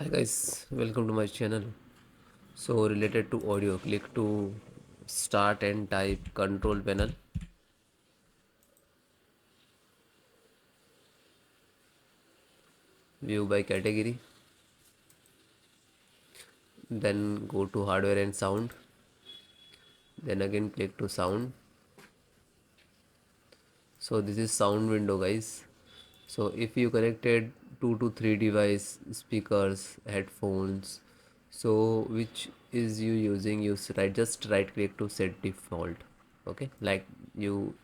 Hi guys, welcome to my channel. So related to audio, click to start and type control panel. View by category. Then go to hardware and sound. Then again click to sound. So this is sound window guys. So if you connected 2 to 3 device, speakers, headphones, so which is you using, just right click to set default. Okay, like you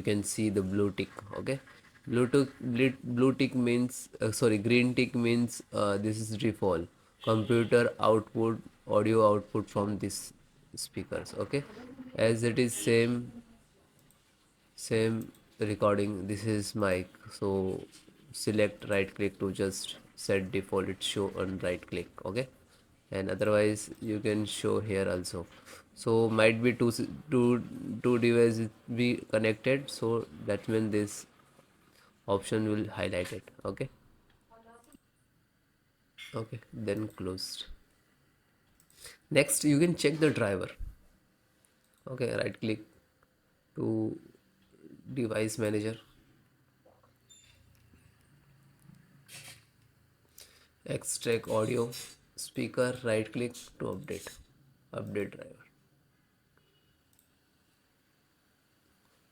can see the blue tick. Okay, blue tick means green tick means this is default computer output, audio output from this speakers. Okay, as it is same recording, this is mic. So select right click to just set default, it show on right click. Okay, and otherwise you can show here also. So might be two devices be connected, so that means this option will highlight it. Okay, okay, then closed. Next you can check the driver. Okay, right click to device manager, extract audio speaker, right click to update driver.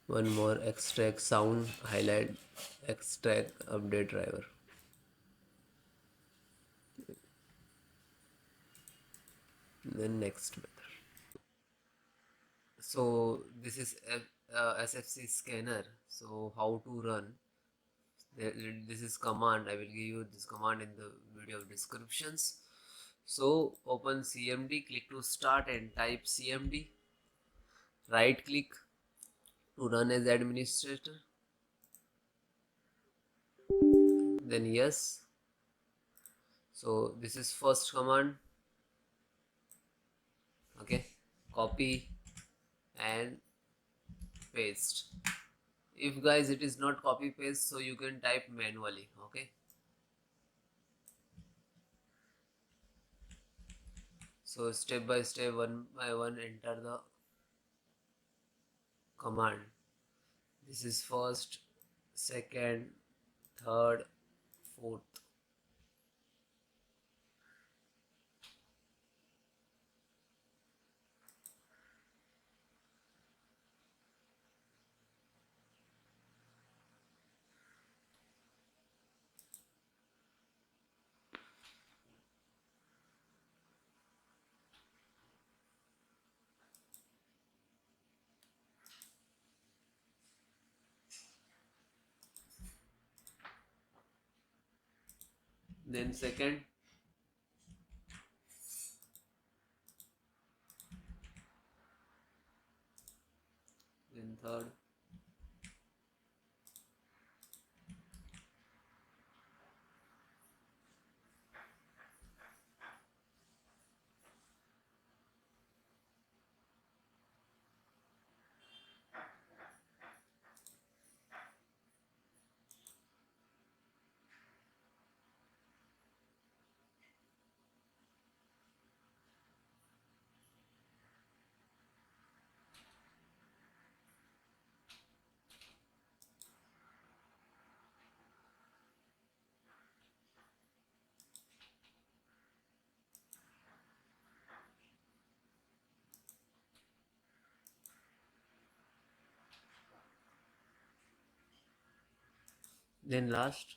One more, extract sound, highlight, extract update driver. Then next method. So this is SFC scanner. So how to run? This is command. I will give you this command in the video descriptions. So open CMD, click to start and type CMD. Right click to run as administrator. Then yes. So this is first command. Okay, copy and paste. If guys it is not copy paste, so you can type manually. Okay, so step by step, one by one, enter the command. This is first, second, third, fourth. Then second, then third. Then last.